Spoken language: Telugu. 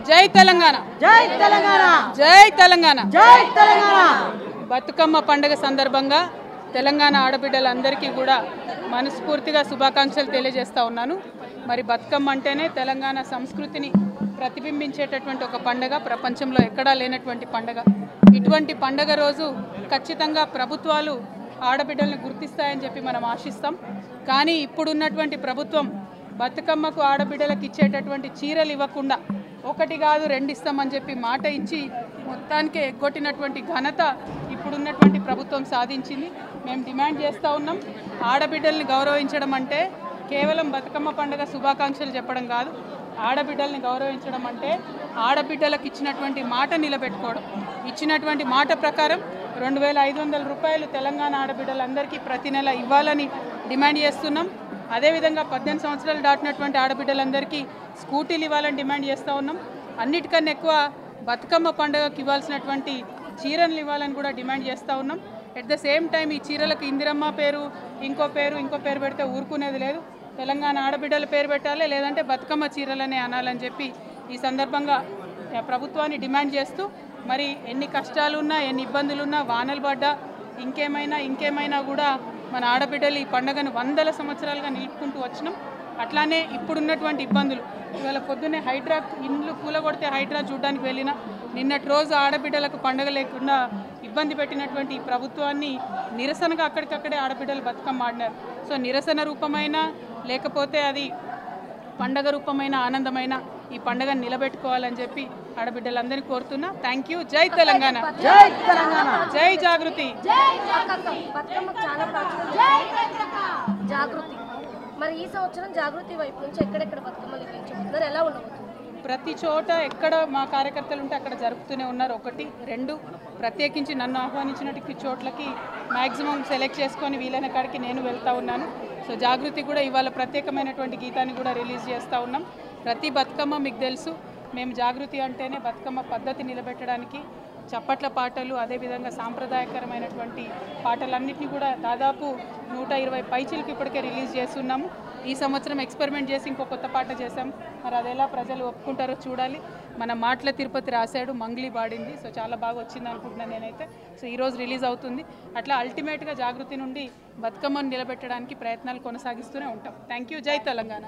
జై తెలంగాణ జై తెలంగాణ జై తెలంగాణ జై తెలంగాణ బతుకమ్మ పండుగ సందర్భంగా తెలంగాణ ఆడబిడ్డలందరికీ కూడా మనస్ఫూర్తిగా శుభాకాంక్షలు తెలియజేస్తా ఉన్నాను. మరి బతుకమ్మ అంటేనే తెలంగాణ సంస్కృతిని ప్రతిబింబించేటటువంటి ఒక పండుగ, ప్రపంచంలో ఎక్కడా లేనటువంటి పండుగ. ఇటువంటి పండుగ రోజు ఖచ్చితంగా ప్రభుత్వాలు ఆడబిడ్డలను గుర్తిస్తాయని చెప్పి మనం ఆశిస్తాం. కానీ ఇప్పుడున్నటువంటి ప్రభుత్వం బతుకమ్మకు ఆడబిడ్డలకు ఇచ్చేటటువంటి చీరలు ఇవ్వకుండా ఒకటి కాదు రెండు ఇస్తామని చెప్పి మాట ఇచ్చి మొత్తానికి ఎగ్గొట్టినటువంటి ఘనత ఇప్పుడున్నటువంటి ప్రభుత్వం సాధించింది. మేము డిమాండ్ చేస్తూ ఉన్నాం, ఆడబిడ్డల్ని గౌరవించడం అంటే కేవలం బతుకమ్మ పండుగ శుభాకాంక్షలు చెప్పడం కాదు. ఆడబిడ్డల్ని గౌరవించడం అంటే ఆడబిడ్డలకు ఇచ్చినటువంటి మాట నిలబెట్టుకోవడం. ఇచ్చినటువంటి మాట ప్రకారం 2500 రూపాయలు తెలంగాణ ఆడబిడ్డలందరికీ ప్రతి నెల ఇవ్వాలని డిమాండ్ చేస్తున్నాం. అదేవిధంగా 18 సంవత్సరాలు దాటినటువంటి ఆడబిడ్డలందరికీ స్కూటీలు ఇవ్వాలని డిమాండ్ చేస్తూ ఉన్నాం. అన్నిటికన్నా ఎక్కువ బతుకమ్మ పండుగకి ఇవ్వాల్సినటువంటి చీరలు ఇవ్వాలని కూడా డిమాండ్ చేస్తూ ఉన్నాం. ఎట్ ద సేమ్ టైం ఈ చీరలకు ఇందిరమ్మ పేరు ఇంకో పేరు పెడితే ఊరుకునేది లేదు. తెలంగాణ ఆడబిడ్డల పేరు పెట్టాలి, లేదంటే బతుకమ్మ చీరలనే అనాలని చెప్పి ఈ సందర్భంగా ప్రభుత్వాన్ని డిమాండ్ చేస్తూ, మరి ఎన్ని కష్టాలున్నా ఎన్ని ఇబ్బందులున్నా వానలు పడ్డా ఇంకేమైనా కూడా మన ఆడబిడ్డలు ఈ పండుగను 100 సంవత్సరాలుగా నిలుపుకుంటూ వచ్చినాం. అట్లానే ఇప్పుడున్నటువంటి ఇబ్బందులు, ఇవాళ పొద్దున్నే హైడ్రా ఇండ్లు కూలగొడితే హైడ్రా చూడడానికి వెళ్ళిన నిన్నటి రోజు ఆడబిడ్డలకు పండుగ లేకుండా ఇబ్బంది పెట్టినటువంటి ఈ ప్రభుత్వాన్ని నిరసనగా అక్కడికక్కడే ఆడబిడ్డలు బతుకమ్మ ఆడినారు. సో నిరసన రూపమైన లేకపోతే అది పండగ రూపమైన ఆనందమైన ఈ పండుగను నిలబెట్టుకోవాలని చెప్పి ఆడబిడ్డలందరినీ కోరుతున్నా. Thank you. జై తెలంగాణ, జై తెలంగాణ, జై జాగృతి. జాగృతి మరి ఈ సంవత్సరం జాగృతి వైపు నుంచి ఎక్కడెక్కడ బతుకమ్మలు నిర్వహించబోతున్నారు, ఎలా ఉండబోతుంది? ప్రతి చోట ఎక్కడ మా కార్యకర్తలు ఉంటే అక్కడ జరుపుతూనే ఉన్నారు. 1, 2 ప్రత్యేకించి నన్ను ఆహ్వానించినటువంటి చోట్లకి మ్యాక్సిమం సెలెక్ట్ చేసుకొని వీలైన కాడికి నేను వెళ్తూ ఉన్నాను. సో జాగృతి కూడా ఇవాళ ప్రత్యేకమైనటువంటి గీతాన్ని కూడా రిలీజ్ చేస్తూ ఉన్నాం. ప్రతి బతుకమ్మ మీకు తెలుసు, మేము జాగృతి అంటేనే బతుకమ్మ పద్ధతి నిలబెట్టడానికి చప్పట్ల పాటలు, అదేవిధంగా సాంప్రదాయకరమైనటువంటి పాటలన్నింటినీ కూడా దాదాపు 120 పైచీలకు ఇప్పటికే రిలీజ్ చేస్తున్నాము. ఈ సంవత్సరం ఎక్స్పెరిమెంట్ చేసి ఇంకో కొత్త పాట చేసాం. మరి అదెలా ప్రజలు ఒప్పుకుంటారో చూడాలి. మన మాటల తిరుపతి రాశాడు, మంగ్లీ పాడింది. సో చాలా బాగా వచ్చింది అనుకుంటున్నాను నేనైతే. సో ఈరోజు రిలీజ్ అవుతుంది. అట్లా అల్టిమేట్గా జాగృతి నుండి బతుకమ్మను నిలబెట్టడానికి ప్రయత్నాలు కొనసాగిస్తూనే ఉంటాం. Thank you. జై తెలంగాణ.